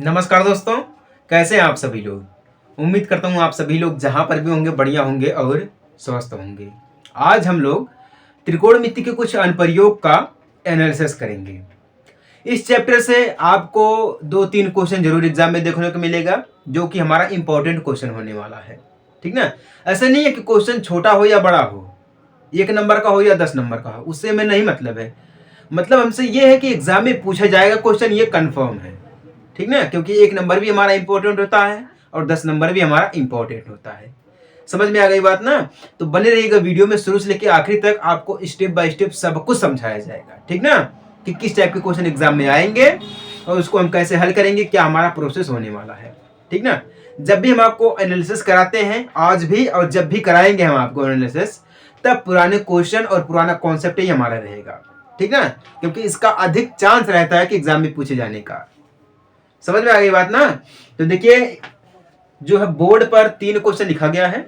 नमस्कार दोस्तों, कैसे हैं आप सभी लोग। उम्मीद करता हूँ आप सभी लोग जहाँ पर भी होंगे बढ़िया होंगे और स्वस्थ होंगे। आज हम लोग त्रिकोणमिति के कुछ अनुप्रयोग का एनालिसिस करेंगे। इस चैप्टर से आपको 2-3 क्वेश्चन जरूर एग्जाम में देखने को मिलेगा, जो कि हमारा इंपॉर्टेंट क्वेश्चन होने वाला है। ठीक ना। ऐसा नहीं है कि क्वेश्चन छोटा हो या बड़ा हो, 1 नंबर का हो या 10 नंबर का हो, उससे हमें नहीं मतलब है। मतलब हमसे ये है कि एग्जाम में पूछा जाएगा क्वेश्चन, ये कंफर्म है। ठीक ना, क्योंकि 1 नंबर भी हमारा इंपॉर्टेंट होता है और 10 नंबर भी हमारा इंपॉर्टेंट होता है। समझ में आ गई बात ना। तो बने रहिएगा वीडियो में शुरू से लेकर आखिरी तक, आपको स्टेप बाय स्टेप सब कुछ समझाया जाएगा। ठीक ना, कि किस टाइप के क्वेश्चन एग्जाम में आएंगे और उसको हम कैसे हल करेंगे, क्या हमारा प्रोसेस होने वाला है। ठीक ना। जब भी हम आपको एनालिसिस कराते हैं, आज भी और जब भी कराएंगे हम आपको एनालिसिस, तब पुराने क्वेश्चन और पुराना कॉन्सेप्ट ही हमारा रहेगा। ठीक ना, क्योंकि इसका अधिक चांस रहता है कि एग्जाम में पूछे जाने का। समझ में आ गई बात ना। तो देखिए, जो है बोर्ड पर 3 क्वेश्चन लिखा गया है।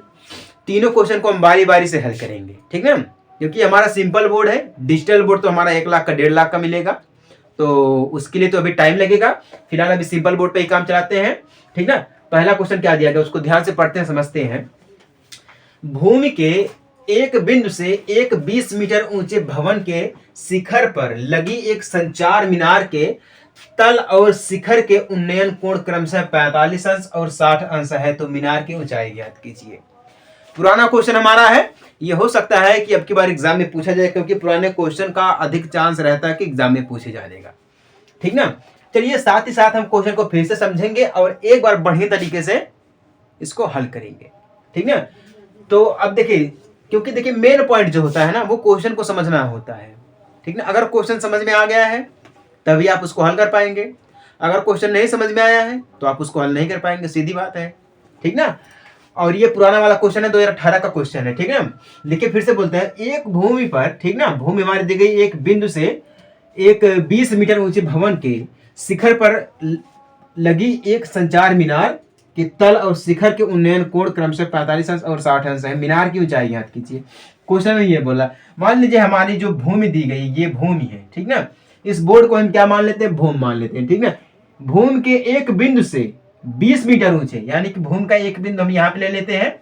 तीनों क्वेश्चन को हम बारी बारी से हल करेंगे। ठीक है, क्योंकि हमारा सिंपल बोर्ड है। डिजिटल बोर्ड तो हमारा 1 लाख का 1.5 लाख का मिलेगा, तो उसके लिए तो अभी टाइम लगेगा। फिलहाल अभी सिंपल बोर्ड पे ही काम चलाते हैं। ठीक ना। पहला क्वेश्चन क्या दिया गया उसको ध्यान से पढ़ते हैं, समझते हैं। भूमि के एक बिंदु से एक 20 मीटर ऊंचे भवन के शिखर पर लगी एक संचार मीनार के तल और शिखर के उन्नयन कोण क्रमशः 45 अंश और 60 अंश है, तो मीनार की ऊंचाई ज्ञात कीजिए। पुराना क्वेश्चन हमारा है। ये हो सकता है कि अब की बार एग्जाम में पूछा जाए, क्योंकि पुराने क्वेश्चन का अधिक चांस रहता है कि एग्जाम में पूछे जाने का। ठीक ना। चलिए, साथ ही साथ हम क्वेश्चन को फिर से समझेंगे और एक बार बढ़िया तरीके से इसको हल करेंगे। ठीक ना। तो अब देखिए, क्योंकि देखिए मेन पॉइंट जो होता है ना, वो क्वेश्चन को समझना होता है। ठीक ना। अगर क्वेश्चन समझ में आ गया है तभी आप उसको हल कर पाएंगे। अगर क्वेश्चन नहीं समझ में आया है तो आप उसको हल नहीं कर पाएंगे, सीधी बात है। ठीक ना। और ये पुराना वाला क्वेश्चन है, 2018 का क्वेश्चन है। ठीक है, देखिए फिर से बोलते हैं। एक भूमि पर, ठीक ना, भूमि हमारी दी गई एक बिंदु से एक 20 मीटर ऊंचे भवन के शिखर पर लगी एक संचार मीनार के तल और शिखर के उन्नयन कोण क्रमशः 45 अंश और 60 अंश है। मीनार की ऊंचाई ज्ञात कीजिए। क्वेश्चन में ये बोला, मान लीजिए हमारी जो भूमि दी गई ये भूमि है। ठीक ना। इस बोर्ड को हम क्या मान लेते हैं, भूमि मान लेते हैं। ठीक ना। भूमि के एक बिंदु से 20 मीटर ऊंचे, यानी कि भूमि का एक बिंदु हम यहाँ पे ले लेते हैं,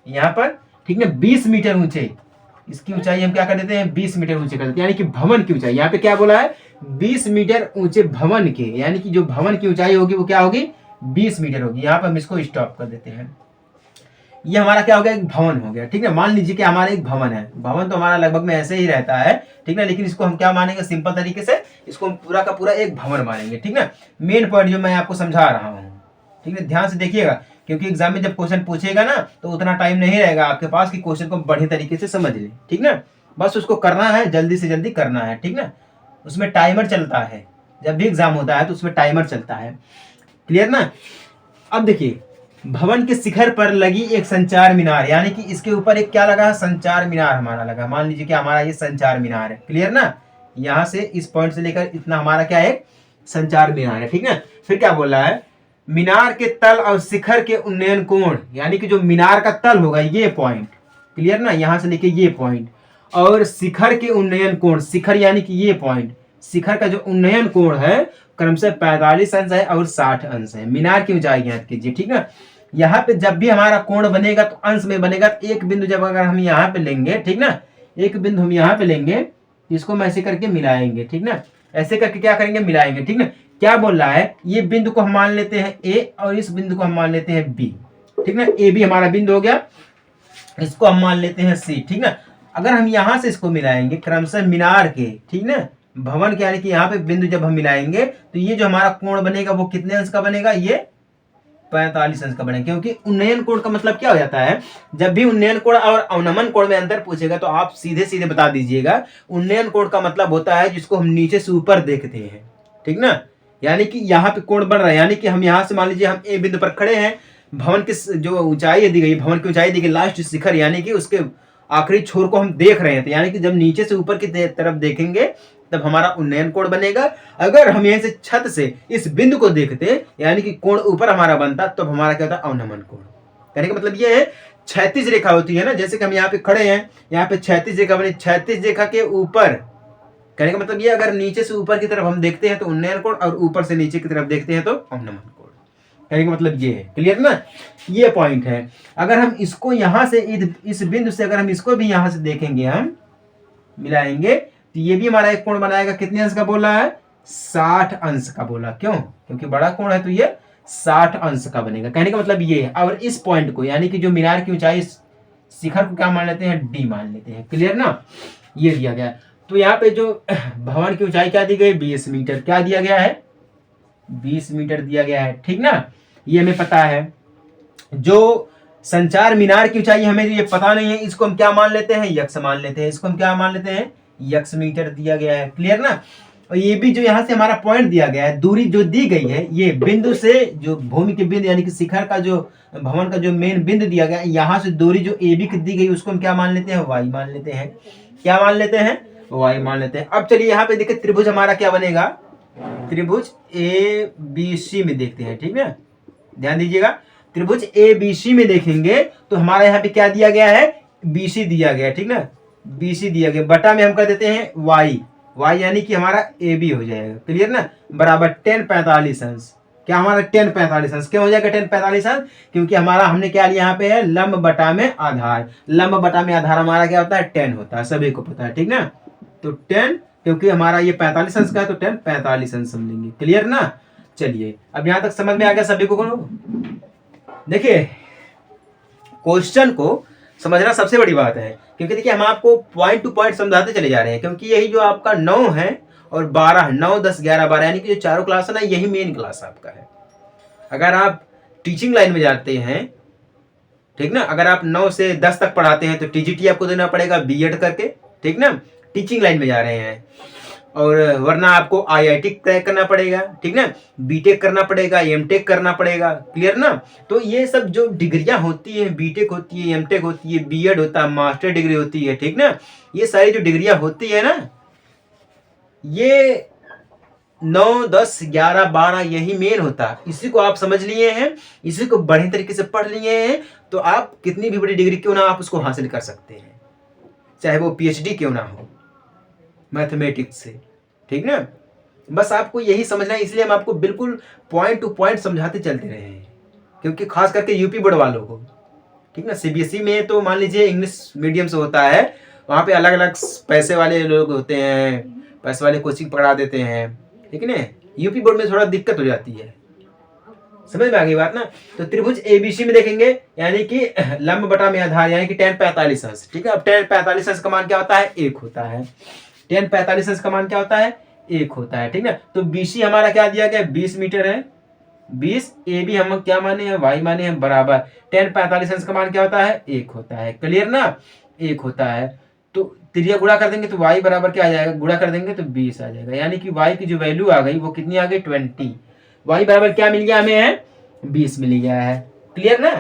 यहाँ पर। ठीक ना, 20 मीटर ऊंचे, इसकी ऊंचाई हम क्या कर देते हैं, 20 मीटर ऊंचे कर देते हैं। यानी कि भवन की ऊंचाई यहाँ पे क्या बोला है, 20 मीटर ऊंचे भवन के, यानी कि जो भवन की ऊंचाई होगी वो क्या होगी, 20 मीटर होगी। यहाँ पर हम इसको स्टॉप कर देते हैं। ये हमारा क्या हो गया, एक भवन हो गया। ठीक है, मान लीजिए कि हमारा एक भवन है। भवन तो हमारा लगभग में ऐसे ही रहता है। ठीक है, लेकिन इसको हम क्या मानेंगे, सिंपल तरीके से इसको हम पूरा का पूरा एक भवन मानेंगे। ठीक है, मेन पॉइंट जो मैं आपको समझा रहा हूँ। ठीक है, ध्यान से देखिएगा, क्योंकि एग्जाम में जब क्वेश्चन पूछेगा ना तो उतना टाइम नहीं रहेगा आपके पास कि क्वेश्चन को बढ़िया तरीके से समझ ले। ठीक ना, बस उसको करना है, जल्दी से जल्दी करना है। ठीक ना, उसमें टाइमर चलता है। जब भी एग्जाम होता है तो उसमें टाइमर चलता है। क्लियर ना। अब देखिए, भवन के शिखर पर लगी एक संचार मीनार, यानी कि इसके ऊपर एक क्या लगा है, संचार मीनार हमारा लगा। मान लीजिए कि हमारा ये संचार मीनार है। क्लियर ना, यहां से इस पॉइंट से लेकर इतना हमारा क्या है, संचार मीनार है। ठीक है, फिर क्या बोल रहा है, मीनार के तल और शिखर के उन्नयन कोण, यानी कि जो मीनार का तल होगा ये पॉइंट। क्लियर ना, यहां से लेके ये पॉइंट, और शिखर के उन्नयन कोण, शिखर यानी कि ये पॉइंट, शिखर का जो उन्नयन कोण है क्रमशः 45 अंश है और 60 अंश है। मीनार की ऊंचाई ज्ञात कीजिए। ठीक है, यहाँ पे जब भी हमारा कोण बनेगा तो अंश में बनेगा। तो एक बिंदु जब अगर हम यहाँ पे लेंगे, ठीक ना, एक बिंदु हम यहाँ पे लेंगे, इसको हम ऐसे करके मिलाएंगे। ठीक ना, ऐसे करके क्या करेंगे, मिलाएंगे। ठीक ना, क्या बोल रहा है, ये बिंदु को हम मान लेते हैं ए और इस बिंदु को हम मान लेते हैं बी। ठीक ना, ए भी हमारा बिंदु हो गया, इसको हम मान लेते हैं सी। ठीक ना, अगर हम यहां से इसको मिलाएंगे क्रमशः मीनार के, ठीक ना, भवन के, यानी कि यहाँ पे बिंदु जब हम मिलाएंगे तो ये जो हमारा कोण बनेगा वो कितने अंश का बनेगा, ये 45 अंश का बनेगा। क्योंकि उन्नयन कोण का मतलब क्या हो जाता है, जब भी उन्नयन कोण और अवनमन कोण में अंतर पूछेगा तो आप सीधे सीधे बता दीजिएगा। उन्नयन कोण का मतलब होता है जिसको हम नीचे से ऊपर देखते हैं। ठीक ना, यानी कि यहाँ पे कोण बन रहा है, यानी कि हम यहाँ से मान लीजिए हम ए बिंदु पर खड़े हैं, भवन की जो ऊंचाई दी गई, भवन की ऊंचाई दी गई लास्ट शिखर, यानी कि उसके आखिरी छोर को हम देख रहे हैं। तो यानी कि जब नीचे से ऊपर की तरफ देखेंगे तब हमारा उन्नयन कोण बनेगा। अगर हम यहीं से छत से इस बिंदु को देखते, यानी कि कोण ऊपर हमारा बनता, तब तो हमारा क्या होता, अवनमन कोण। कहने का मतलब ये है, क्षैतिज रेखा होती है ना, जैसे कि हम यहाँ पे खड़े हैं, यहाँ पे क्षैतिज रेखा बनी, क्षैतिज रेखा के ऊपर कहने का मतलब ये, अगर नीचे से ऊपर की तरफ हम देखते हैं तो उन्नयन कोण, और ऊपर से नीचे की तरफ देखते हैं तो अवनमन कोण। कहने का मतलब ये है, क्लियर ना, ये पॉइंट है। अगर हम इसको यहाँ से इस बिंदु से अगर हम इसको भी यहाँ से देखेंगे, हम मिलाएंगे तो ये भी हमारा एक कोण बनाएगा। कितने अंश का बोला है? 60 अंश का बोला। क्यों? क्योंकि बड़ा कोण है तो ये 60 अंश का बनेगा। कहने का मतलब ये है। और इस पॉइंट को, यानी कि जो मीनार की ऊंचाई, शिखर को क्या मान लेते हैं? डी मान लेते हैं। क्लियर ना, ये दिया गया। तो यहाँ पे जो भवन की ऊंचाई क्या दी गई? 20 मीटर। क्या दिया गया है? 20 मीटर दिया गया है। ठीक ना, ये हमें पता है। जो संचार मीनार की ऊंचाई हमें ये पता नहीं है, इसको हम क्या मान लेते हैं? यक्ष मान लेते हैं। इसको हम क्या मान लेते हैं? यक्ष मीटर दिया गया है। क्लियर ना। और ये भी जो यहाँ से हमारा पॉइंट दिया गया है, दूरी जो दी गई है, ये बिंदु से जो भूमि के बिंदु यानी कि शिखर का जो भवन का जो मेन बिंदु दिया गया है, यहाँ से दूरी जो ए बी की दी गई उसको हम क्या मान लेते हैं? वाई मान लेते हैं। क्या मान लेते हैं? वाई मान लेते हैं। अब चलिए यहाँ पे देखिए त्रिभुज हमारा क्या बनेगा? त्रिभुज ए बी सी में देखते हैं। ठीक है, ध्यान दीजिएगा। त्रिभुज ए बी सी में देखेंगे तो हमारा यहाँ पे क्या दिया गया है? बीसी दिया गया। ठीक ना, बीसी दिया गया, बटा में हम कर देते हैं वाई। वाई यानी कि हमारा ए बी हो जाएगा। क्लियर ना, बराबर 10 45 अंश। क्या हमारा 10 45 अंश क्यों हो जाएगा 10 45 अंश? क्योंकि हमारा हमने क्या लिया यहाँ पे है? लंब बटा में आधार। लंब बटा में आधार हमारा क्या होता है? 10 होता है, सभी को पता है। ठीक ना, तो 10, क्योंकि हमारा ये 45 अंश का है तो 10 45 अंश समझेंगे। क्लियर ना। चलिए, अब यहाँ तक समझ में आ गया सभी को? देखिए, क्वेश्चन को समझना सबसे बड़ी बात है, क्योंकि देखिए हम आपको पॉइंट टू पॉइंट समझाते चले जा रहे हैं। क्योंकि यही जो आपका 9 है और 12, 9 10 11 12 यानी कि जो चारों क्लास है ना, यही मेन क्लास आपका है। अगर आप टीचिंग लाइन में जाते हैं, ठीक ना, अगर आप 9 से 10 तक पढ़ाते हैं तो टीजीटी आपको देना पड़ेगा बीएड करके। ठीक ना, टीचिंग लाइन में जा रहे हैं। और वरना आपको आईआईटी क्रैक करना पड़ेगा। ठीक ना, बीटेक करना पड़ेगा, एमटेक करना पड़ेगा। क्लियर ना। तो ये सब जो डिग्रियां होती है, बीटेक होती है, एमटेक होती है, बीएड होता है, मास्टर डिग्री होती है। ठीक ना, ये सारी जो डिग्रियां होती है ना, ये 9 10 11 12 यही मेन होता है। इसी को आप समझ लिए हैं, इसी को बढ़िया तरीके से पढ़ लिए हैं, तो आप कितनी भी बड़ी डिग्री क्यों ना आप उसको हासिल कर सकते हैं, चाहे वो पीएचडी क्यों ना हो मैथमेटिक्स से। ठीक ना, बस आपको यही समझना है। इसलिए हम आपको बिल्कुल पॉइंट टू पॉइंट समझाते चलते रहे हैं, क्योंकि खास करके यूपी बोर्ड वालों को। ठीक ना, सीबीएसई में तो मान लीजिए इंग्लिश मीडियम से होता है, वहाँ पे अलग अलग पैसे वाले लोग होते हैं, पैसे वाले कोचिंग पढ़ा देते हैं। ठीक है ना, यूपी बोर्ड में थोड़ा दिक्कत हो जाती है। समझ में आ गई बात ना। तो त्रिभुज एबीसी में देखेंगे, यानी कि लंब बटा में आधार, यानी कि 10 45 अंश। ठीक है, अब 10 45 अंश का मान क्या होता है? 1 होता है। 10 45 अंश का मान क्या होता है? 1 होता है। ठीक है, तो बीसी हमारा क्या दिया गया? 20 मीटर है। 20, ए बी हम क्या माने हैं? वाई माने हैं, बराबर 10 45 अंश का मान क्या होता है? 1 होता है। क्लियर ना, 1 होता है। तो त्रिज्या गुणा कर देंगे तो वाई बराबर क्या आ जाएगा? गुणा कर देंगे तो 20 आ जाएगा। यानी कि वाई की जो वैल्यू आ गई वो कितनी आ गई? 20। वाई बराबर क्या मिल गया हमें? है 20 मिल गया है। क्लियर ना।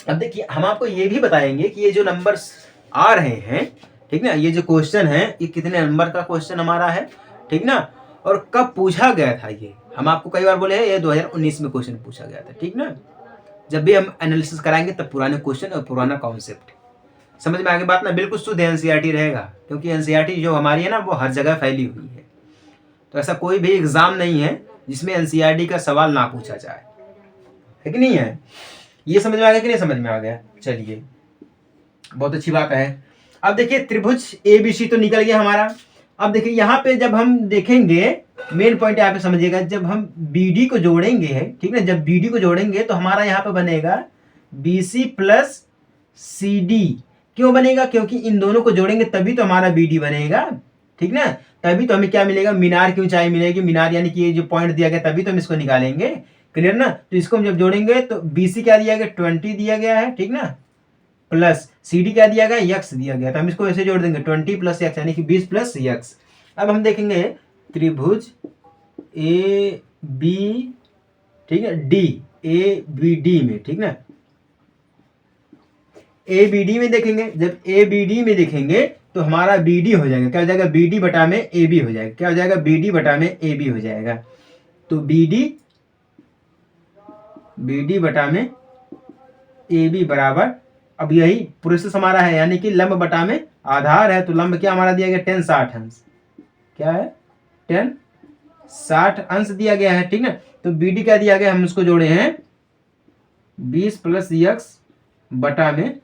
अब देखिए हम आपको ये भी बताएंगे कि ये जो नंबर्स आ रहे हैं, ठीक ना, ये जो क्वेश्चन है ये कितने नंबर का क्वेश्चन हमारा है। ठीक ना, और कब पूछा गया था ये हम आपको कई बार बोले हैं, ये 2019 में क्वेश्चन पूछा गया था। ठीक ना, जब भी हम एनालिसिस कराएंगे तब पुराने क्वेश्चन और पुराना कॉन्सेप्ट समझ में आगे बात ना। बिल्कुल शुद्ध एनसीईआरटी रहेगा, क्योंकि एनसीईआरटी जो हमारी है ना वो हर जगह फैली हुई है। तो ऐसा कोई भी एग्जाम नहीं है जिसमें एनसीईआरटी का सवाल ना पूछा जाए, है कि नहीं है। ये समझ में आ गया कि नहीं समझ में आ गया? चलिए, बहुत अच्छी बात है। अब देखिए त्रिभुज एबीसी तो निकल गया हमारा। अब देखिए यहाँ पे जब हम देखेंगे, मेन पॉइंट यहाँ पे समझिएगा, जब हम बीडी को जोड़ेंगे, ठीक ना, जब बीडी को जोड़ेंगे तो हमारा यहाँ पे बनेगा बीसी प्लस सीडी। क्यों बनेगा? क्योंकि इन दोनों को जोड़ेंगे तभी तो हमारा बीडी बनेगा। ठीक ना, तभी तो हमें क्या मिलेगा? मीनार की ऊंचाई मिलेगी। मीनार यानी कि ये जो पॉइंट दिया गया तभी तो हम इसको निकालेंगे। क्लियर ना। तो इसको हम जब जोड़ेंगे तो बीसी क्या दिया गया? 20 दिया गया है। ठीक ना, प्लस सीडी क्या दिया गया? यक्स दिया गया। तो हम इसको ऐसे जोड़ देंगे 20 प्लस यक्स, यानी कि 20 प्लस यक्स। अब हम देखेंगे त्रिभुज ए बी, ठीक है, डी, ए बी डी में। ठीक ना, ए बी डी में देखेंगे, जब ए बी डी में देखेंगे तो हमारा बी डी हो जाएगा। क्या हो जाएगा? बी डी बटा में ए बी हो जाएगा। क्या हो जाएगा? बी डी बटा में ए बी हो जाएगा। तो बी डी बटा में ए बी बराबर, अब यही प्रोसेस हमारा है, यानी कि लंब बटा में आधार है। तो लंब क्या हमारा दिया गया? 10 60 अंश। क्या है 10 60 अंश दिया गया है, ठीक ना। तो बी डी क्या दिया गया, हम उसको जोड़े हैं 20 प्लस यक्स बटा में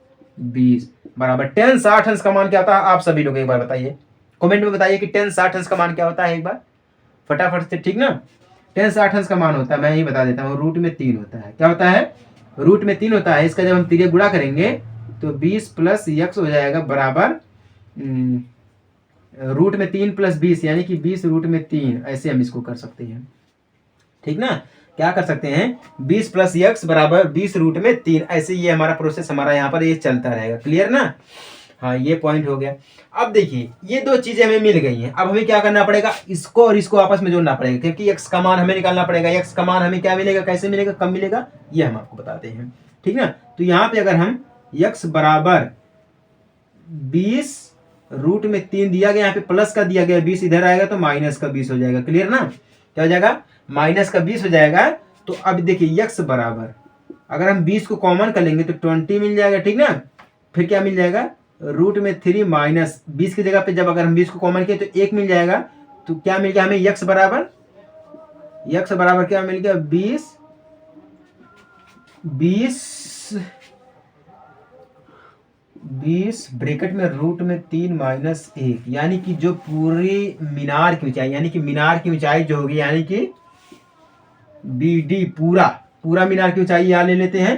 20 बराबर 10 60 अंश का मान क्या होता है, आप सभी लोग एक बार बताइए, कमेंट में बताइए कि 10 60 अंश का मान क्या होता है, एक बार फटाफट से, ठीक ना। 10 60 अंश का मान होता है, मैं ही बता देता हूँ, रूट में 3 होता है। क्या होता है, रूट में 3 होता है। इसका जब हम तिर्यक गुणा करेंगे तो 20 प्लस यक्स हो जाएगा बराबर रूट में 3 प्लस 20 यानी कि 20 रूट में 3, ऐसे हम इसको कर सकते हैं, ठीक ना। क्या कर सकते हैं, 20 प्लस यक्स बराबर 20 रूट में 3, ऐसे ये हमारा प्रोसेस हमारा यहाँ पर ये चलता रहेगा। क्लियर ना। हाँ, ये पॉइंट हो गया। अब देखिए ये दो चीजें हमें मिल गई हैं, अब हमें क्या करना पड़ेगा, इसको और इसको आपस में जोड़ना पड़ेगा, क्योंकि x का मान हमें निकालना पड़ेगा। x का मान हमें क्या मिलेगा, कैसे मिलेगा, कब मिलेगा, ये हम आपको बताते हैं, ठीक ना। तो यहाँ पे अगर हम x बराबर 20 रूट में 3 दिया गया, यहाँ पे प्लस का दिया गया 20, इधर आएगा तो माइनस का 20 हो जाएगा। क्लियर ना। क्या हो जाएगा, माइनस का 20 हो जाएगा। तो अब देखिए x बराबर, अगर हम 20 को कॉमन कर लेंगे तो 20 मिल जाएगा, ठीक ना। फिर क्या मिल जाएगा, रूट में 3 माइनस 20 की जगह पे जब अगर हम 20 को कॉमन किए तो 1 मिल जाएगा। तो क्या मिल गया हमें, x बराबर क्या मिल गया, 20 ब्रैकेट में रूट में 3 माइनस 1, यानी कि जो पूरी मीनार की ऊंचाई, यानी कि मीनार की ऊंचाई जो होगी, यानी कि बी डी पूरा मीनार की ऊंचाई यहाँ ले लेते हैं,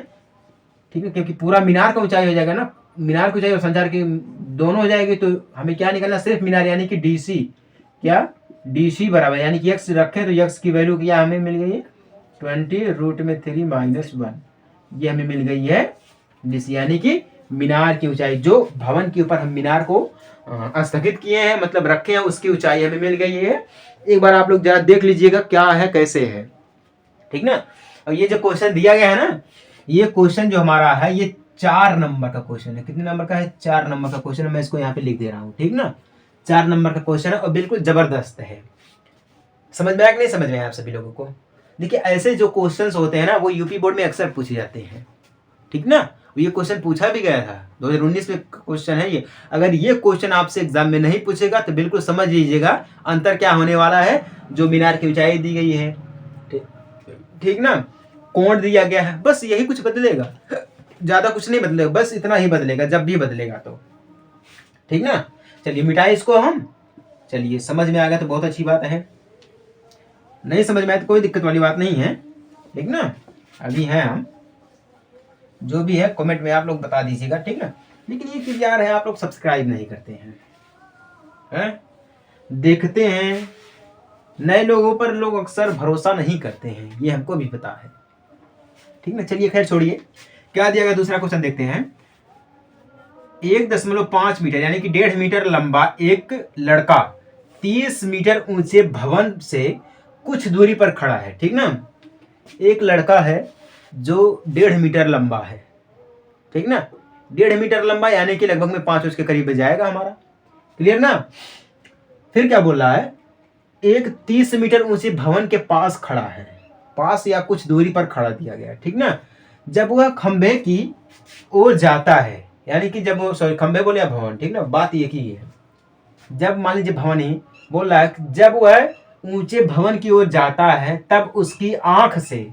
ठीक है, क्योंकि पूरा मीनार का ऊंचाई हो जाएगा ना, मीनार की ऊंचाई और संचार की दोनों हो जाएगी। तो हमें क्या निकलना, सिर्फ मीनार, यानी कि डीसी, क्या डीसी बराबर, यानी कि x रखें तो x की वैल्यू क्या हमें मिल गई है, 20 रूट में 3 माइनस 1, ये हमें मिल गई है डीसी, यानी कि मीनार की ऊंचाई, जो भवन के ऊपर हम मीनार को स्थगित किए हैं, मतलब रखे हैं, उसकी ऊंचाई हमें मिल गई है। एक बार आप लोग जरा देख लीजिएगा क्या है, कैसे है, ठीक ना। और ये जो क्वेश्चन दिया गया है ना, ये क्वेश्चन जो हमारा है ये 4 नंबर का क्वेश्चन है। कितने नंबर का है, 4 नंबर का क्वेश्चन है। मैं इसको यहाँ पे लिख दे रहा हूँ, ठीक ना। 4 नंबर का क्वेश्चन है और बिल्कुल जबरदस्त है। समझ में आया कि नहीं समझ में आया आप सभी लोगों को। देखिए ऐसे जो क्वेश्चंस होते हैं ना, वो यूपी बोर्ड में अक्सर पूछे जाते हैं, ठीक ना। ये क्वेश्चन पूछा भी गया था 2019 में क्वेश्चन है ये। अगर ये क्वेश्चन आपसे एग्जाम में नहीं पूछेगा तो बिल्कुल समझ लीजिएगा अंतर क्या होने वाला है। जो मीनार की ऊंचाई दी गई है, ठीक ना, कोण दिया गया है, बस यही कुछ बदलेगा, ज्यादा कुछ नहीं बदलेगा, बस इतना ही बदलेगा जब भी बदलेगा तो, ठीक ना। चलिए मिटाए इसको हम, चलिए समझ में आ गया तो बहुत अच्छी बात है, नहीं समझ में आया तो कोई दिक्कत वाली बात नहीं है, ठीक ना। अभी है हम, जो भी है कमेंट में आप लोग बता दीजिएगा, ठीक ना। लेकिन ये चीज यार है, आप लोग सब्सक्राइब नहीं करते हैं, देखते हैं, नए लोगों पर लोग अक्सर भरोसा नहीं करते हैं, ये हमको भी पता है, ठीक ना। चलिए खैर छोड़िए, क्या दिया गया दूसरा क्वेश्चन देखते हैं। 1.5 मीटर यानी कि 1.5 मीटर लंबा एक लड़का 30 मीटर ऊंचे भवन से कुछ दूरी पर खड़ा है, ठीक ना। एक लड़का है जो 1.5 मीटर लंबा है, ठीक ना, 1.5 मीटर लंबा यानी कि लगभग में 5 उसके करीब जाएगा हमारा। क्लियर ना। फिर क्या बोल रहा है, एक 30 मीटर ऊंचे भवन के पास खड़ा है, पास या कुछ दूरी पर खड़ा दिया गया है, ठीक ना। जब वह खंभे की ओर जाता है, यानी कि जब वो, सॉरी खंभे बोले या भवन, ठीक ना, बात एक ही है। जब मान लीजिए भवन ही बोल रहा है, जब वह ऊंचे भवन की ओर जाता है तब उसकी आंख से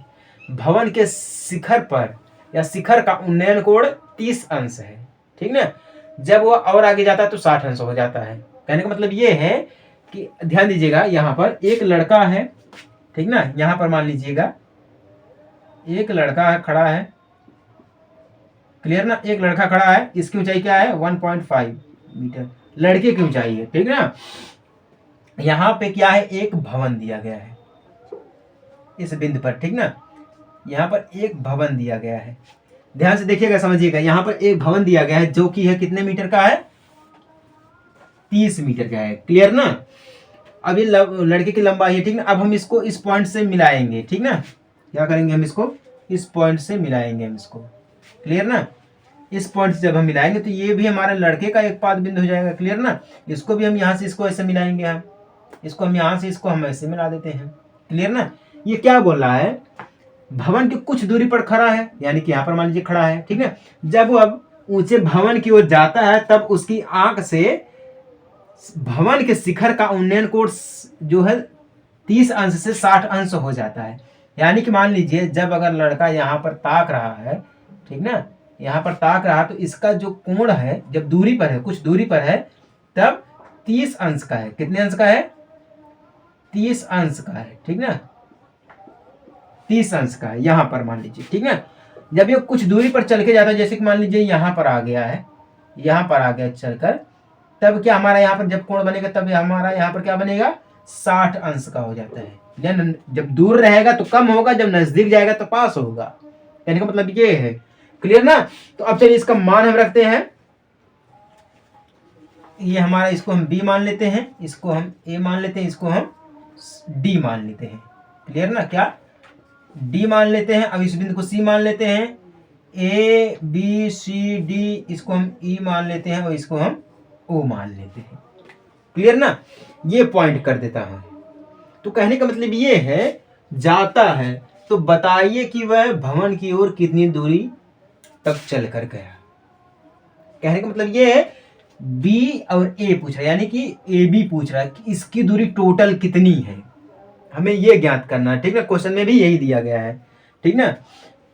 भवन के शिखर पर या शिखर का उन्नयन कोण 30 अंश है, ठीक ना। जब वह और आगे जाता है तो 60 अंश हो जाता है। कहने का मतलब ये है कि ध्यान दीजिएगा, यहाँ पर एक लड़का है, ठीक ना, यहाँ पर मान लीजिएगा एक लड़का है, खड़ा है, क्लियर ना, एक लड़का खड़ा है, इसकी ऊंचाई क्या है 1.5 मीटर, लड़के की ऊंचाई है, ठीक ना। यहाँ पे क्या है, एक भवन दिया गया है इस बिंदु पर, ठीक ना, यहाँ पर एक भवन दिया गया है, ध्यान से देखिएगा समझिएगा, यहाँ पर एक भवन दिया गया है जो कि है कितने मीटर का है, 30 मीटर का है। क्लियर ना। अब ये लड़के की लंबाई है, ठीक ना। अब हम इसको इस पॉइंट से मिलाएंगे, ठीक ना, क्या करेंगे हम इसको इस पॉइंट से मिलाएंगे हम इसको, क्लियर ना। इस पॉइंट से जब हम मिलाएंगे तो ये भी हमारे लड़के का एक पाद बिंदु हो जाएगा, क्लियर ना। इसको भी हम यहाँ से इसको ऐसे मिलाएंगे, हम इसको हम यहाँ से इसको हम ऐसे मिला देते हैं, क्लियर ना। ये क्या बोल रहा है, भवन की कुछ दूरी पर खड़ा है, यानी कि यहाँ पर मान लीजिए खड़ा है, ठीक है। जब वो अब ऊंचे भवन की ओर जाता है तब उसकी आंख से भवन के शिखर का उन्नयन कोण जो है 30 अंश से 60 अंश हो जाता है। यानी कि मान लीजिए जब अगर लड़का यहाँ पर ताक रहा है, ठीक ना, यहाँ पर ताक रहा तो इसका जो कोण है जब दूरी पर है, कुछ दूरी पर है, तब 30 अंश का है। कितने अंश का है? 30 अंश का है, ठीक ना, 30 अंश का है यहाँ पर मान लीजिए, ठीक ना। जब ये कुछ दूरी पर चल के जाता है, जैसे कि मान लीजिए यहाँ पर आ गया है, यहाँ पर आ गया चलकर, तब क्या हमारा यहाँ पर जब कोण बनेगा तब हमारा यहाँ पर क्या बनेगा? 60 अंश का हो जाता है। जब दूर रहेगा तो कम होगा, जब नजदीक जाएगा तो पास होगा। कहने का मतलब ये है। क्लियर ना? तो अब चलिए इसका मान हम रखते हैं, ये हमारा, इसको हम b मान लेते हैं, इसको हम a मान लेते हैं, इसको हम d मान लेते हैं। क्लियर ना? क्या d मान लेते हैं। अब इस बिंदु को c मान लेते हैं, a b c d, इसको हम e मान लेते हैं और इसको हम o मान लेते हैं। क्लियर ना? ये पॉइंट कर देता हूं। तो कहने का मतलब ये है, जाता है तो बताइए कि वह भवन की ओर कितनी दूरी तक चल कर गया। कहने का मतलब ये है, बी और ए पूछ रहा है, यानी कि ए बी पूछ रहा है कि इसकी दूरी टोटल कितनी है, हमें ये ज्ञात करना है। ठीक ना? क्वेश्चन में भी यही दिया गया है। ठीक ना?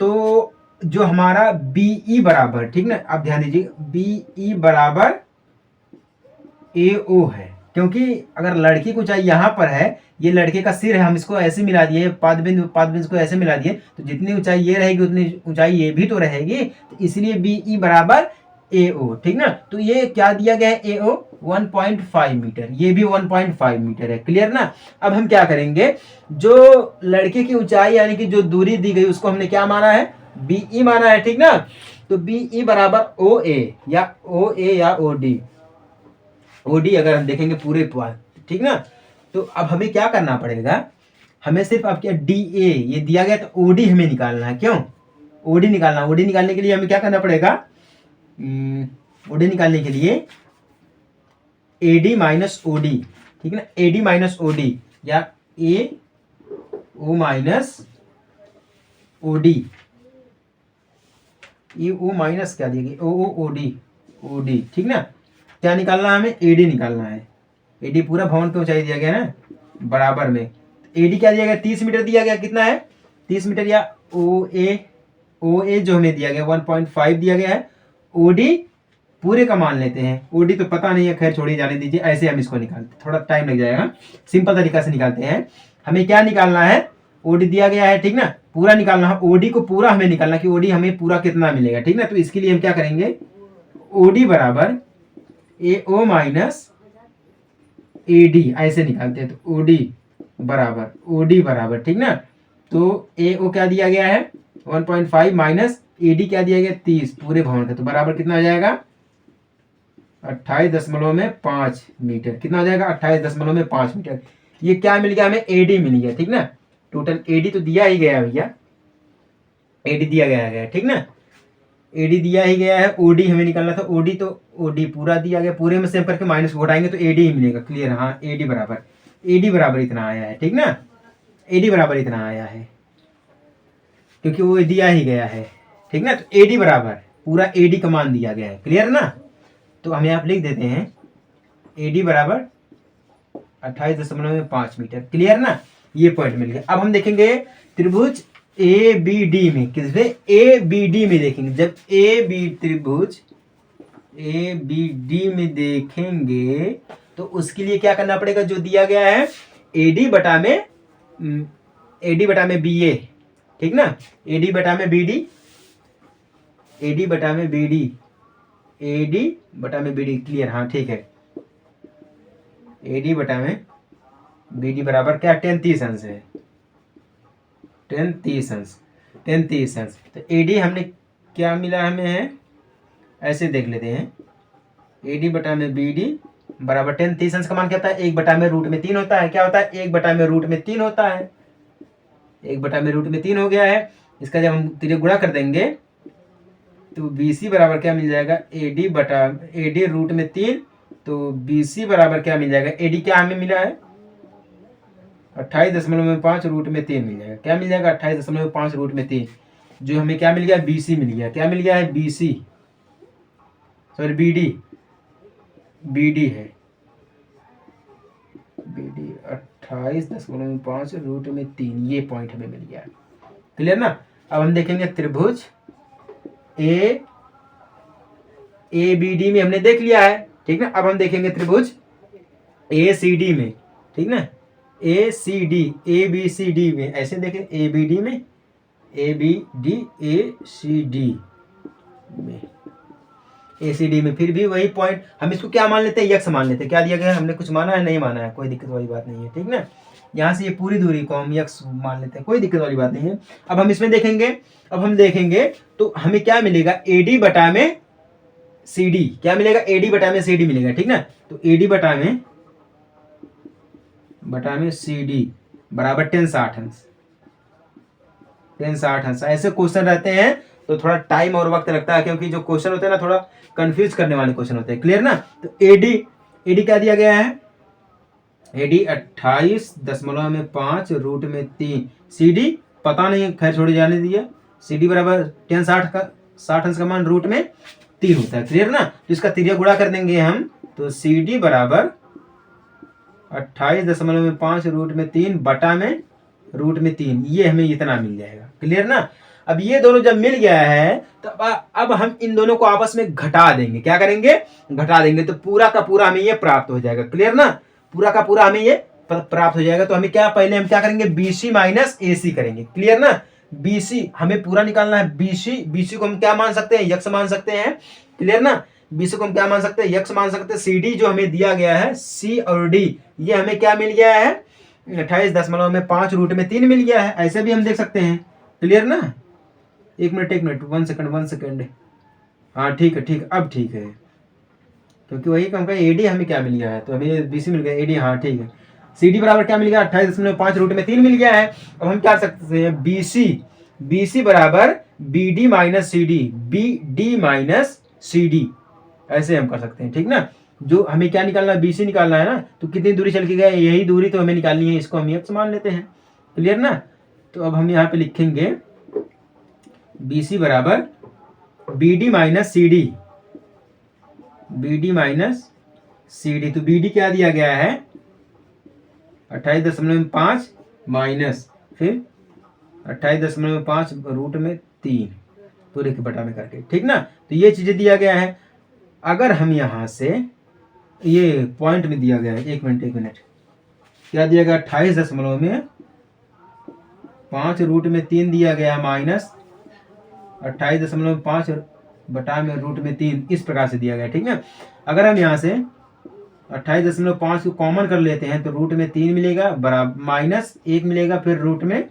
तो जो हमारा बी ई बराबर, ठीक ना, आप ध्यान दीजिए, बी ई बराबर ए ओ है, क्योंकि अगर लड़की की ऊंचाई यहाँ पर है, ये लड़के का सिर है, हम इसको ऐसे मिला दिए, पादबिंदु को ऐसे मिला दिए, तो जितनी ऊंचाई ये रहेगी उतनी ऊंचाई ये भी तो रहेगी, तो इसलिए बी ई बराबर ए ओ। ठीक ना? तो ये क्या दिया गया है? ए ओ 1.5 मीटर, ये भी 1.5 मीटर है। क्लियर ना? अब हम क्या करेंगे, जो लड़के की ऊंचाई यानी कि जो दूरी दी गई उसको हमने क्या माना है? बी ई माना है। ठीक ना? तो बी ई बराबर ओ ए या ओ डी, ओडी अगर हम देखेंगे पूरे पास, ठीक ना। तो अब हमें क्या करना पड़ेगा, हमें सिर्फ अब क्या डी ए ये दिया गया, तो ओडी हमें निकालना है। क्यों ओडी निकालना? ओडी निकालने के लिए हमें क्या करना पड़ेगा, ओडी निकालने के लिए एडी माइनस ओडी, ठीक ना, एडी माइनस ओडी या ए ओ माइनस ओडी, ए ओ माइनस क्या दिया गया, ओ ओ ओडी, ओडी। ठीक ना? क्या निकालना है हमें? एडी निकालना है। एडी पूरा भवन पे ऊंचाई दिया गया ना बराबर में, एडी क्या दिया गया? 30 मीटर दिया गया। कितना है? 30 मीटर। या ओ ए जो हमें दिया गया 1.5 दिया गया है। ओडी पूरे का मान लेते हैं, ओडी तो पता नहीं है, खैर छोड़िए, जाने दीजिए। ऐसे हम इसको निकालते, थोड़ा टाइम लग जाएगा, सिंपल तरीका से निकालते हैं। हमें क्या निकालना है? ओडी दिया गया है, ठीक ना, पूरा निकालना है। ओडी को पूरा हमें निकालना कि ओडी हमें पूरा कितना मिलेगा। ठीक ना? तो इसके लिए हम क्या करेंगे, ओडी बराबर ए ओ माइनस ए डी, ऐसे निकालते हैं। तो ओडी बराबर, ठीक ना, तो ए ओ क्या दिया गया है 1.5 माइनस ए डी क्या दिया गया 30 पूरे भवन का, तो बराबर कितना हो जाएगा 28.5 मीटर। कितना हो जाएगा 28.5 मीटर। ये क्या मिल गया हमें? एडी मिल गया। ठीक ना? टोटल एडी तो दिया ही गया भैया, एडी दिया गया है, ठीक ना, एडी दिया ही गया है। ओडी हमें निकालना था, ओडी तो ओडी पूरा दिया गया, पूरे में से करके माइनस को घटाएंगे तो एडी ही मिलेगा। क्लियर? हाँ, एडी बराबर इतना आया है। ठीक ना? एडी बराबर इतना आया है क्योंकि वो दिया ही गया है। ठीक ना? तो एडी बराबर पूरा एडी का मान दिया गया है। क्लियर ना? तो हम यहाँ लिख देते हैं एडी बराबर 28.5 मीटर। क्लियर ना? ये पॉइंट मिल गया। अब हम देखेंगे त्रिभुज ए बी डी में, किसमें? ए बी डी में देखेंगे। जब ए बी त्रिभुज ए बी डी में देखेंगे तो उसके लिए क्या करना पड़ेगा, जो दिया गया है एडी बटा में बी ए, ठीक ना, एडी बटा में बी डी, एडी बटा में बी डी, एडी बटा में बी डी। क्लियर? हाँ, ठीक है, एडी बटा में बी डी बराबर क्या 10 अंश है, 10 अंश। तो एडी हमने क्या मिला हमें है, ऐसे देख लेते हैं, एडी बटा में बी डी बराबर 10 अंश का मान क्या होता है? 1/√3 होता है। क्या होता है? 1/√3 होता है। 1/√3 हो गया है। इसका जब हम तीरे गुणा कर देंगे तो BC बराबर क्या मिल जाएगा? AD√3, तो BC बराबर क्या मिल जाएगा? AD क्या हमें मिला है 28.5√3 मिल जाएगा। क्या मिल जाएगा? 28.5√3। जो हमें क्या मिल गया? BC मिल गया। क्या मिल गया है? BC, सॉरी BD है। बी डी 28.5 रूट में 3, ये पॉइंट हमें मिल गया। क्लियर ना। अब हम देखेंगे त्रिभुज ए बी डी में हमने देख लिया है, ठीक ना। अब हम देखेंगे त्रिभुज ए सी डी में, ठीक ना। A C D, A B C D में, ऐसे देखें ए बी डी में, A B D A C D में, ए सी डी में फिर भी वही पॉइंट, हम इसको क्या मान लेते हैं, यक्स मान लेते हैं। क्या दिया गया है, हमने कुछ माना है, नहीं माना है, कोई दिक्कत वाली बात नहीं है, ठीक ना। यहाँ से ये पूरी दूरी को हम यक्स मान लेते हैं, कोई दिक्कत वाली बात नहीं है। अब हम इसमें देखेंगे, अब हम देखेंगे तो हमें क्या मिलेगा, ए डी बटा में सी डी, क्या मिलेगा, ए डी बटा में सी डी मिलेगा, ठीक ना। तो ए डी बटा में सी डी बराबर 10-60 अंश, 10-60 अंश। ऐसे क्वेश्चन रहते हैं तो थोड़ा टाइम और वक्त लगता है, क्योंकि जो क्वेश्चन होते हैं ना थोड़ा कंफ्यूज करने वाले क्वेश्चन होते हैं। क्लियर ना। तो एडी क्या दिया गया है, एडी 28.5 रूट में 3, सी डी पता नहीं, खैर छोड़ी जाने दीजिए। सी डी बराबर 10-60 अंश का मान रूट में 3 होता है। क्लियर ना। तो इसका तिरिया गुणा कर देंगे हम, तो सी डी बराबर 28.5 रूट में 3 बटा में रूट में 3, ये हमें इतना मिल जाएगा। क्लियर ना। अब ये दोनों जब मिल गया है तो अब हम इन दोनों को आपस में घटा देंगे। क्या करेंगे, घटा देंगे, तो पूरा का पूरा हमें ये प्राप्त हो जाएगा। क्लियर ना। पूरा का पूरा हमें ये प्राप्त हो जाएगा। तो हमें क्या, पहले हम क्या करेंगे, बीसी माइनस एसी करेंगे। क्लियर ना। बीसी हमें पूरा निकालना है, बीसी को हम क्या मान सकते हैं, यक्स मान सकते हैं। क्लियर ना। बीसी को हम क्या मान सकते हैं, यक्स मान सकते हैं। सी डी जो हमें दिया गया है, सी और डी, ये हमें क्या मिल गया है, 28.5 रूट में 3 मिल गया है। ऐसे भी हम देख सकते हैं। क्लियर ना। एक मिनट 1 सेकंड। हाँ ठीक है, अब ठीक है, क्योंकि वही कम का एडी हमें क्या मिल गया है, तो हमें बीसी मिल गया, एडी, हाँ ठीक है। सी डी बराबर क्या मिल गया, 28.5 रूट में 3 मिल गया है। अब हम क्या कर सकते हैं, बीसी बराबर B D minus C D, B D minus C D, ऐसे हम कर सकते हैं, ठीक ना। जो हमें क्या निकालना है, बीसी निकालना है ना, तो कितनी दूरी चल के गए, यही दूरी तो हमें निकालनी है, इसको हम यक्स मान लेते हैं। क्लियर ना। तो अब हम यहाँ पे लिखेंगे BC बराबर BD minus C D, BD minus C D. तो BD क्या दिया गया है, 28.5 माइनस फिर 28.5 रूट में 3 पूरे के बटा में करके, ठीक ना। तो ये चीजें दिया गया है। अगर हम यहाँ से ये पॉइंट में दिया गया है, एक मिनट क्या दिया गया, 28.5 रूट में 3 दिया गया माइनस 28.5 बटा में रूट में 3, इस प्रकार से दिया गया, ठीक है। अगर हम यहाँ से 28.5 को कॉमन कर लेते हैं तो रूट में 3 मिलेगा, बराबर माइनस 1 मिलेगा, फिर रूट में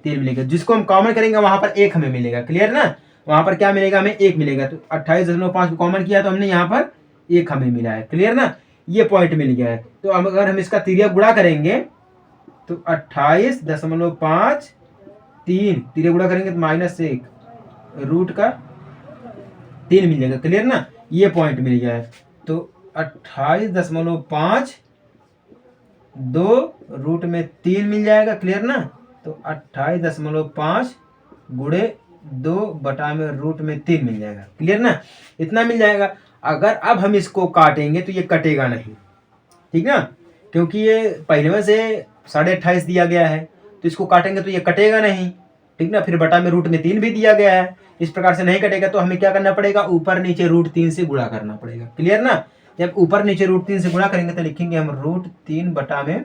3 मिलेगा। जिसको हम कॉमन करेंगे वहां पर 1 हमें मिलेगा। क्लियर ना। वहां पर क्या मिलेगा, हमें 1 मिलेगा। तो 28.5 को कॉमन किया तो हमने यहाँ पर 1 हमें मिला है। क्लियर ना। ये पॉइंट मिल गया है। तो अब अगर हम इसका तिरिया गुणा करेंगे तो 28.5 3 तिरिया गुणा करेंगे तो -1 रूट का 3 मिल जाएगा। क्लियर ना। ये पॉइंट मिल गया है। तो 28.5 2 रूट में 3 मिल जाएगा। क्लियर ना। तो 28.5 गुणे 2 बटा में रूट में 3 मिल जाएगा। क्लियर ना। इतना मिल जाएगा। अगर अब हम इसको काटेंगे तो ये कटेगा नहीं, ठीक ना, क्योंकि ये पहले में से 28.5 दिया गया है, तो इसको काटेंगे तो ये कटेगा नहीं, ठीक ना। फिर बटा में रूट में 3 भी दिया गया है, इस प्रकार से नहीं कटेगा। तो हमें क्या करना पड़ेगा, ऊपर नीचे रूट 3 से गुणा करना पड़ेगा। क्लियर ना। जब ऊपर नीचे रूट 3 से गुणा करेंगे तो लिखेंगे हम रूट 3 बटा में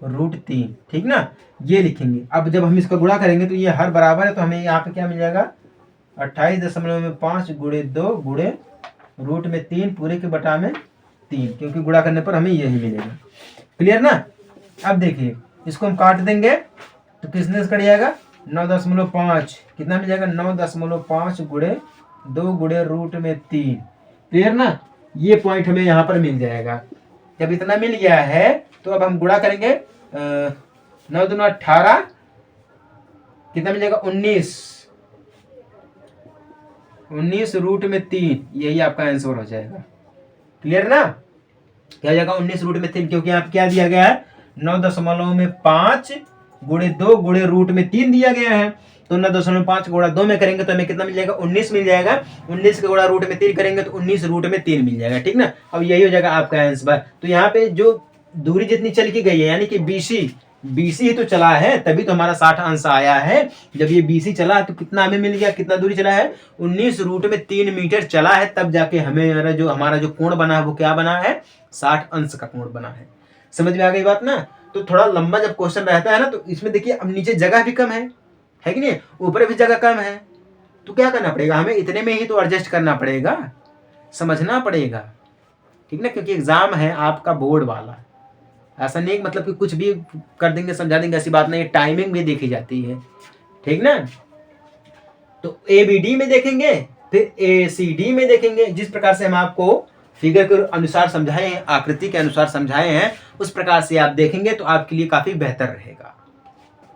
रूट 3, ठीक ना, ये लिखेंगे। अब जब हम इसका गुणा करेंगे तो ये हर बराबर है, तो हमें यहाँ पे क्या मिल जाएगा, 28.5 गुणे 2 गुणे रूट में 3 पूरे के बटा में 3, क्योंकि गुणा करने पर हमें यही मिलेगा। क्लियर ना। अब देखिए इसको हम काट देंगे तो किसने कट जाएगा, 9.5, कितना मिल जाएगा, 9.5 गुणे 2 गुणे रूट में 3। क्लियर ना। ये पॉइंट हमें यहाँ पर मिल जाएगा। जब इतना मिल गया है तो अब हम गुणा करेंगे, 9 दूना 18, कितना मिल जाएगा, 19 रूट में 3, यही आपका आंसर हो जाएगा। क्लियर ना। क्या हो जाएगा, 19 रूट में 3, क्योंकि यहाँ पे क्या दिया गया है, 9.5 गुणे 2 गुणे रूट में 3 दिया गया है। तो 9.5 गुणा 2 में करेंगे तो हमें कितना मिल जाएगा, 19 मिल जाएगा। 19 के गुणा रूट में 3 करेंगे तो 19 रूट में 3 मिल जाएगा, ठीक ना। अब यही हो जाएगा आपका आंसर। तो यहाँ पे जो दूरी जितनी चल की गई है, यानी कि बीसी ही तो चला है, तभी तो हमारा 60 अंश आया है। जब ये बीसी चला तो कितना हमें मिल गया, कितना दूरी चला है, 19√3 मीटर चला है, तब जाके हमें हमारा जो कोण बना है वो क्या बना है, 60 अंश का कोण बना है। समझ में आ गई बात ना। तो थोड़ा लंबा जब क्वेश्चन रहता है ना, तो इसमें देखिए अब नीचे जगह भी कम है कि नहीं, ऊपर भी जगह कम है, तो क्या करना पड़ेगा, हमें इतने में ही तो एडजस्ट करना पड़ेगा, समझना पड़ेगा, ठीक ना, क्योंकि एग्जाम है आपका बोर्ड वाला। ऐसा नहीं मतलब कि कुछ भी कर देंगे समझा देंगे, ऐसी बात नहीं, टाइमिंग भी देखी जाती है, ठीक ना। तो ABD में देखेंगे, फिर ACD में देखेंगे। जिस प्रकार से हम आपको फिगर के अनुसार समझाए हैं, आकृति के अनुसार समझाए हैं, उस प्रकार से आप देखेंगे तो आपके लिए काफी बेहतर रहेगा।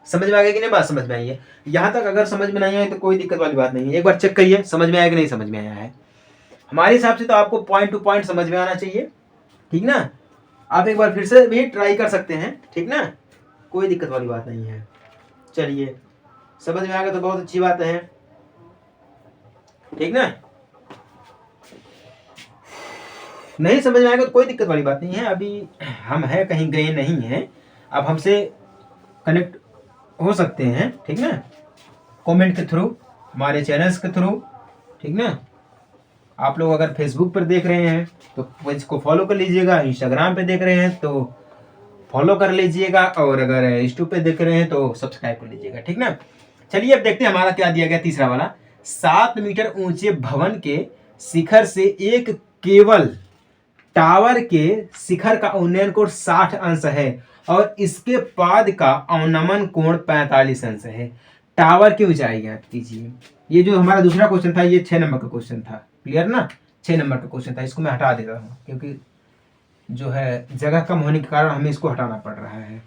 समझ में आ गया कि नहीं, बात समझ में आई है? यहां तक अगर समझ में नहीं आई तो कोई दिक्कत वाली बात नहीं है, एक बार चेक करिए समझ में आया कि नहीं समझ में आया है। हमारे हिसाब से तो आपको पॉइंट टू पॉइंट समझ में आना चाहिए, ठीक ना। आप एक बार फिर से भी ट्राई कर सकते हैं, ठीक ना, कोई दिक्कत वाली बात नहीं है। चलिए, समझ में आ गया तो बहुत अच्छी बात है, ठीक ना। नहीं समझ में आएगा तो कोई दिक्कत वाली बात नहीं है, अभी हम हैं कहीं गए नहीं हैं, आप हमसे कनेक्ट हो सकते हैं, ठीक ना, कमेंट के थ्रू, हमारे चैनल्स के थ्रू, ठीक ना। आप लोग अगर फेसबुक पर देख रहे हैं तो पेज को फॉलो कर लीजिएगा, इंस्टाग्राम पे देख रहे हैं तो फॉलो कर लीजिएगा, और अगर यूट्यूब पे देख रहे हैं तो सब्सक्राइब कर लीजिएगा, ठीक ना। चलिए अब देखते हैं हमारा क्या दिया गया, तीसरा वाला। 7 मीटर ऊंचे भवन के शिखर से एक केवल टावर के शिखर का उन्नयन कोण 60 अंश है और इसके पाद का अवनमन कोण 45 अंश है। टावर की ऊंचाई ज्ञात कीजिए। ये जो हमारा दूसरा क्वेश्चन था, ये 6 नंबर का क्वेश्चन था, क्लियर ना, 6 नंबर का क्वेश्चन था। इसको मैं हटा देता हूँ क्योंकि जो है जगह कम होने के कारण हमें इसको हटाना पड़ रहा है।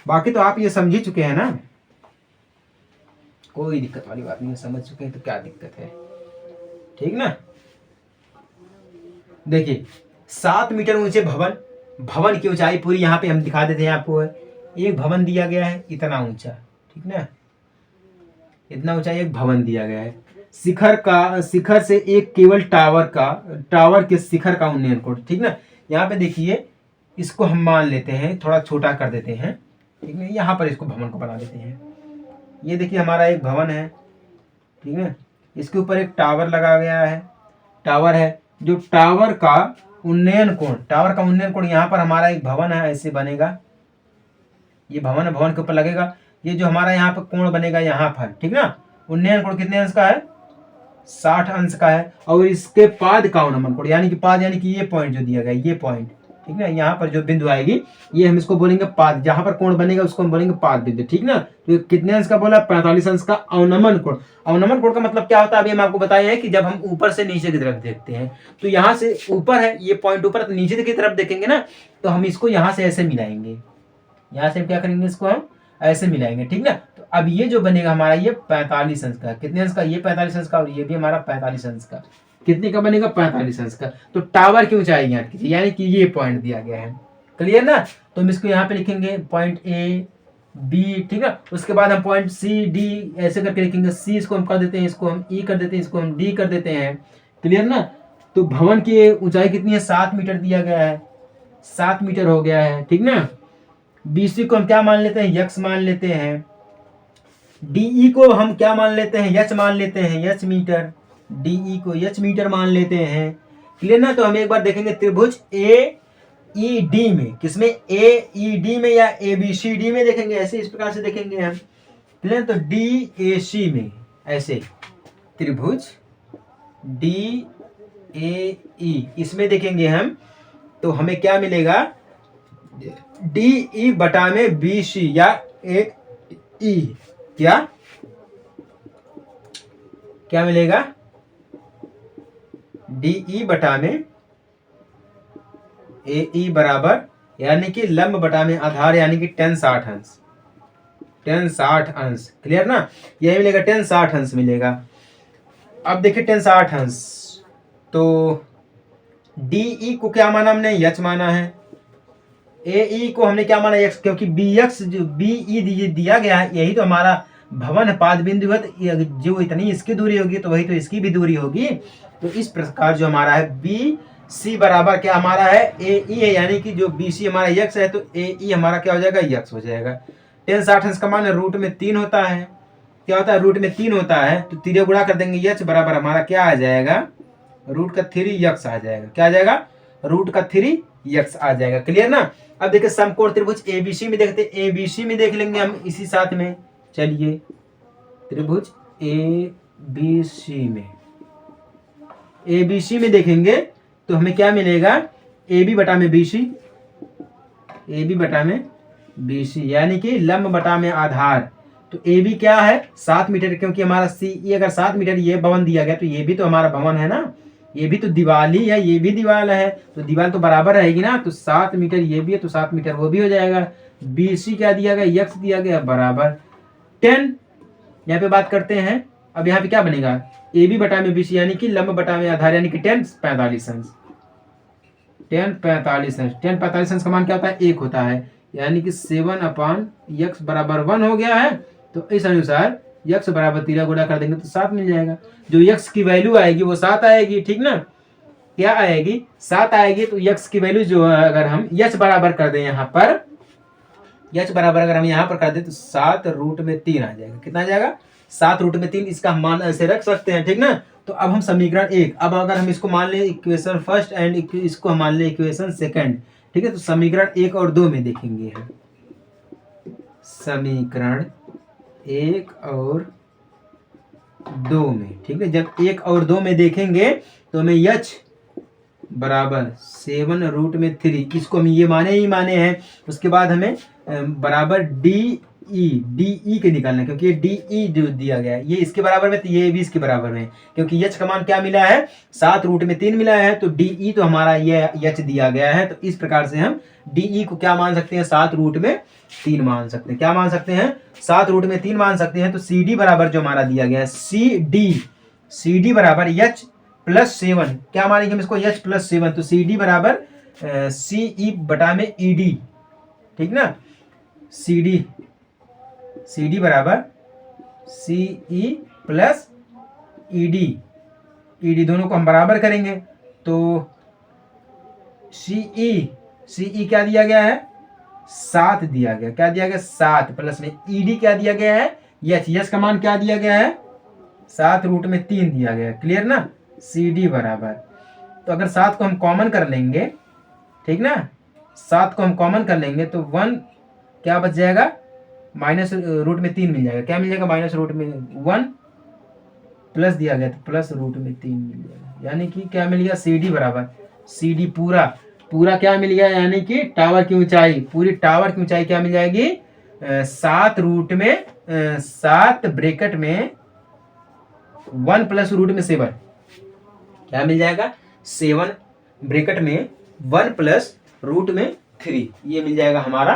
बाकी तो आप ये समझ ही चुके हैं ना, कोई दिक्कत वाली बात नहीं है, समझ चुके हैं तो क्या दिक्कत है, ठीक ना। देखिए 7 मीटर ऊंचे भवन की ऊंचाई पूरी यहाँ पे हम दिखा देते हैं आपको। एक भवन दिया गया है इतना ऊंचा, ठीक ना, इतना ऊंचा एक भवन दिया गया है। शिखर से एक केवल टावर के शिखर का उन्नयन कोण, ठीक ना। यहाँ पे देखिए, इसको हम मान लेते हैं, थोड़ा छोटा कर देते हैं, ठीक है, यहाँ पर इसको भवन को बना देते हैं। ये देखिए हमारा एक भवन है, ठीक है, इसके ऊपर एक टावर लगा गया है, टावर है, जो टावर का उन्नयन कोण यहाँ पर हमारा एक भवन है, ऐसे बनेगा, ये भवन है, भवन के ऊपर लगेगा, ये जो हमारा यहाँ पर कोण बनेगा यहाँ पर, ठीक ना, उन्नयन कोण कितने अंश का है, 60 अंश का है। और इसके पाद का अवनमन कोण, यानी कि पाद यानी कि ये पॉइंट जो दिया गया, ये पॉइंट, ठीक ना, यहाँ पर जो बिंदु आएगी ये हम इसको बोलेंगे पाद, जहां पर कोण बनेगा उसको हम बोलेंगे पाद बिंदु, ठीक ना। तो कितने अंश का बोला, 45 अंश का अवनमन कोण। अवनमन कोण का मतलब क्या होता है, अभी हम आपको बताए हैं कि जब हम ऊपर से नीचे की तरफ देखते हैं, तो यहाँ से ऊपर है ये पॉइंट, ऊपर तो नीचे की तरफ देखेंगे ना, तो हम इसको यहाँ से ऐसे मिलाएंगे, यहाँ से क्या करेंगे, इसको हम ऐसे मिलाएंगे, ठीक ना। तो अब ये जो बनेगा हमारा, ये 45 अंश का, कितने अंश का, ये 45 अंश का, और ये भी हमारा 45 अंश का, कितने का बनेगा, 45 अंश का। तो टावर की ऊंचाई ज्ञात कीजिए, यानी कि ये पॉइंट दिया गया है, क्लियर ना। तो हम इसको यहाँ पे लिखेंगे पॉइंट A B, ठीक है, उसके बाद हम पॉइंट C D ऐसे करके लिखेंगे, C इसको हम कर देते हैं, इसको हम E कर देते हैं, इसको हम D कर देते हैं, क्लियर ना। तो भवन की ऊंचाई कितनी है, 7 मीटर दिया गया है, 7 मीटर हो गया है, ठीक ना। BC को हम क्या मान लेते हैं, यक्स मान लेते हैं, DE को हम क्या मान लेते हैं, यच मान लेते हैं, यच मीटर, DE को यच मीटर मान लेते हैं, क्लियर ना। तो हम एक बार देखेंगे त्रिभुज AED में, किसमें, AED में या ABCD में देखेंगे, ऐसे इस प्रकार से देखेंगे हम, क्लियर। तो DAC में ऐसे त्रिभुज DAE इसमें देखेंगे हम, तो हमें क्या मिलेगा, DE बटा में BC या AE, क्या मिलेगा, DE बटा में AE बराबर, यानी कि लंब बटा में आधार, यानी कि 10-60 अंश, 10-60 अंश, क्लियर ना। यही मिलेगा 10-60 अंश मिलेगा। अब देखिए 10-60 अंश, तो DE को क्या माना हमने, यच माना है, AE को हमने क्या माना, यक्स, क्योंकि BX जो BE दिया गया है, यही तो हमारा भवन है, पाद बिंदु है, तो जो इतनी इसकी दूरी होगी तो वही तो इसकी भी दूरी होगी। तो इस प्रकार जो हमारा है सी बराबर क्या हमारा है, ए ई है, यानी कि जो बी सी हमारा यक्स है तो ए ई हमारा क्या हो जाएगा, यक्स हो जाएगा। 10 60 अंश का मान रूट में 3 होता है, क्या होता है, रूट में 3 होता है, तो 3 गुणा कर देंगे, यच बराबर हमारा क्या आ जाएगा, रूट का 3 यक्स आ जाएगा। क्या आ जाएगा, रूट का 3 यक्स आ जाएगा। क्लियर ना। अब देखिए समकोण त्रिभुज एबीसी में देखते, एबीसी में देख लेंगे हम इसी साथ में। चलिए त्रिभुज एबीसी में, एबीसी में देखेंगे तो हमें क्या मिलेगा, ए बी बटा में बी सी, ए बी बटा में बी सी, यानी कि लंब बटा में आधार। तो ए बी क्या है, 7 मीटर, क्योंकि हमारा सी ई अगर 7 मीटर ये भवन दिया गया तो ये भी तो हमारा भवन है ना, ये भी तो दीवार ही है, ये भी दीवार है, तो दीवार तो बराबर रहेगी ना, तो 7 मीटर ये भी है तो 7 मीटर वो भी हो जाएगा। बी सी क्या दिया गया, यक्स दिया गया बराबर 10। यहाँ पे बात करते हैं, अब यहाँ पे क्या बनेगा, ए बी बटा में बी सी, यानी कि लंब बटा में आधार, यानी कि 10 45 अंश, 10 45 अंश, 10 45 अंश का मान क्या होता है, 1 होता है, यानी कि 7/x बराबर 1 हो गया है। तो इस अनुसार यक्स बराबर 13 गुणा कर देंगे तो 7 मिल जाएगा। जो यक्स की वैल्यू आएगी वो 7 आएगी, ठीक ना, क्या आएगी, 7 आएगी। तो यक्स की वैल्यू जो है, अगर हम यच बराबर कर दें यहाँ पर, यच बराबर अगर हम यहाँ पर कर दें तो 7 रूट में 3 आ जाएगा। कितना आ जाएगा, 7 रूट में 3, इसका हम मान ऐसे रख सकते हैं, ठीक ना। तो अब हम समीकरण 1, अब अगर हम इसको मान लें इक्वेशन फर्स्ट एंड इसको हम मान लें इक्वेशन सेकंड, ठीक है, तो समीकरण 1 और 2 में देखेंगे हम, समीकरण 1 और 2 में, ठीक है। जब 1 और 2 में देखेंगे तो हमें यच बराबर 7 रूट में 3, इसको हम ये माने ही माने हैं। उसके बाद हमें बराबर डी ई के निकालना है, क्योंकि ये डी ई जो दिया गया है ये इसके बराबर में, तो ये भी इसके बराबर में, क्योंकि यच का मान क्या मिला है, 7 रूट में 3 मिला है, तो डी ई तो हमारा ये यच दिया गया है। तो इस प्रकार से हम डी ई को क्या मान सकते हैं, 7 रूट में 3 मान सकते हैं। क्या मान सकते हैं, 7 रूट में 3 मान सकते हैं। तो सी डी बराबर जो हमारा दिया गया है, सी डी बराबर यच प्लस 7, क्या मानेंगे हम इसको, यच प्लस 7, तो सी डी बराबर सी ई बटा में ई डी, ठीक ना, सी डी बराबर सी ई प्लस ई डी दोनों को हम बराबर करेंगे। तो सी ई क्या दिया गया है, 7 दिया गया, क्या दिया गया, 7 प्लस में ई डी क्या दिया गया है, यच का मान क्या दिया गया है, 7 रूट में 3 दिया गया है। क्लियर ना। सी डी बराबर, तो अगर 7 को हम कॉमन कर लेंगे, ठीक ना, 7 को हम कॉमन कर लेंगे तो 1 क्या बच जाएगा, माइनस रूट में 3 मिल जाएगा। क्या मिल जाएगा, माइनस रूट में 1 प्लस दिया गया तो प्लस रूट में 3 मिल जाएगा, यानी कि क्या मिल गया, सी डी बराबर, सी डी पूरा क्या मिल गया, यानी कि टावर की ऊंचाई, पूरी टावर की ऊंचाई क्या मिल जाएगी, 7 रूट में 7 ब्रैकेट में 1 प्लस रूट में 7, क्या मिल जाएगा, 7 ब्रैकेट में 1 प्लस रूट में 3, ये मिल जाएगा हमारा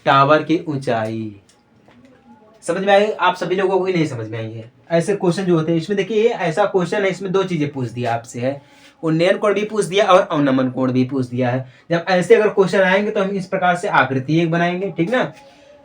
टावर की ऊंचाई। समझ में आई, आप सभी लोगों को ही नहीं समझ में आई है। ऐसे क्वेश्चन जो होते हैं इसमें, देखिए ऐसा क्वेश्चन है, इसमें 2 चीजें पूछ दिया आपसे है, उन्नयन कोण भी पूछ दिया और अवनमन कोण भी पूछ दिया है। जब ऐसे अगर क्वेश्चन आएंगे तो हम इस प्रकार से आकृति एक बनाएंगे, ठीक ना।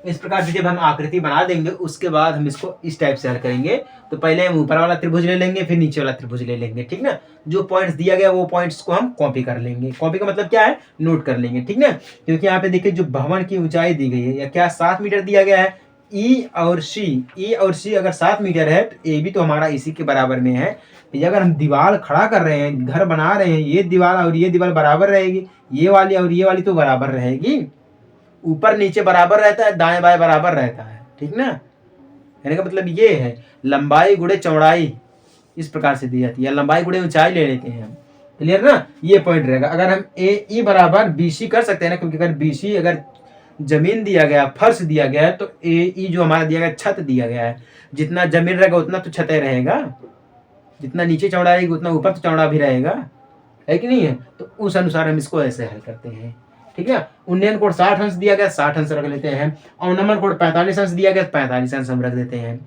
इस प्रकार से जब हम आकृति बना देंगे उसके बाद हम इसको इस टाइप से हल करेंगे। तो पहले हम ऊपर वाला त्रिभुज ले लेंगे, फिर नीचे वाला त्रिभुज ले लेंगे, ठीक ना। जो पॉइंट्स दिया गया वो पॉइंट्स को हम कॉपी कर लेंगे, कॉपी का मतलब क्या है, नोट कर लेंगे, ठीक ना। क्योंकि यहाँ पे देखिए जो भवन की ऊंचाई दी गई है, या क्या 7 मीटर दिया गया है, ई और सी अगर 7 मीटर है तो ए भी तो हमारा इसी के बराबर में है। तो अगर हम दीवार खड़ा कर रहे हैं, घर बना रहे हैं, ये दीवार और ये दीवार बराबर रहेगी, ये वाली और ये वाली तो बराबर रहेगी, ऊपर नीचे बराबर रहता है, दाएं बाएं बराबर रहता है, ठीक ना। कहने का मतलब ये है लंबाई गुणे चौड़ाई इस प्रकार से दी जाती है, लंबाई गुणे ऊंचाई ले लेते हैं हम। क्लियर ना, ये पॉइंट रहेगा। अगर हम ए ई बराबर बी सी कर सकते हैं ना, क्योंकि अगर बी सी अगर जमीन दिया गया, फर्श दिया गया है, तो ए ई जो हमारा दिया गया छत दिया गया है, जितना जमीन रहेगा उतना तो छत रहेगा, जितना नीचे चौड़ा रहेगी उतना ऊपर तो चौड़ा भी रहेगा, है कि नहीं है। तो उस अनुसार हम इसको ऐसे हल करते हैं, ठीक है। उन्नयन कोण 60 अंश दिया गया, 60 अंश रख लेते हैं। अवनमन कोण 45 अंश दिया गया, 45 अंश हम रख देते हैं।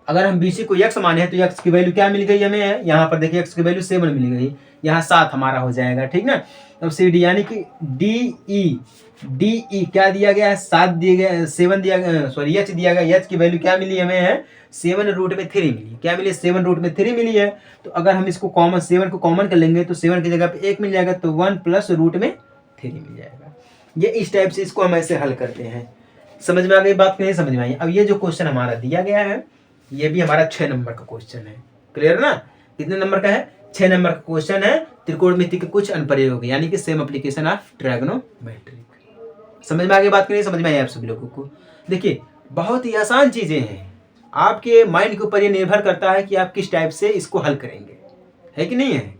अगर हम BC को x माने हैं तो x की वैल्यू क्या मिल गई हमें, यहाँ पर देखिए x की वैल्यू 7 मिल गई, यहाँ 7 हमारा हो जाएगा, ठीक ना। अब CD यानी कि DE क्या दिया गया है, 7 दिया गया, 7 दिया गया, सॉरी h दिया गया, h की वैल्यू क्या मिली हमें है 7√3 मिली, क्या मिली 7√3 मिली है। तो अगर हम इसको कॉमन 7 को कॉमन कर लेंगे तो 7 की जगह पे 1 मिल जाएगा, तो 1 + √3 मिल जाएगा। ये इस टाइप से इसको हम ऐसे हल करते हैं। समझ में आ गई बात, नहीं समझ में आई? अब ये जो क्वेश्चन हमारा दिया गया है ये भी हमारा 6 नंबर का क्वेश्चन है, क्लियर ना। कितने नंबर का है, 6 नंबर का क्वेश्चन है। त्रिकोणमिति के कुछ अनुप्रयोग यानी कि सेम एप्लीकेशन ऑफ ट्रायगोनोमेट्रिक। समझ में आ गई बात, नहीं समझ में आई आप सभी लोगों को? देखिए बहुत ही आसान चीजें हैं, आपके माइंड के ऊपर ये निर्भर करता है कि आप किस टाइप से इसको हल करेंगे, है कि नहीं है।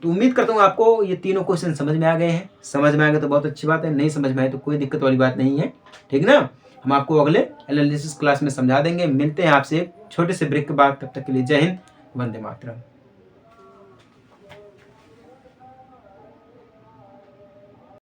तो उम्मीद करता हूँ आपको ये तीनों क्वेश्चन समझ में आ गए हैं। समझ में आ गए तो बहुत अच्छी बात है, नहीं समझ में आए तो कोई दिक्कत वाली बात नहीं है, ठीक ना। हम आपको अगले एनालिसिस क्लास में समझा देंगे। मिलते हैं आपसे एक छोटे से ब्रेक के बाद, तब तक के लिए जय हिंद, वंदे मातरम।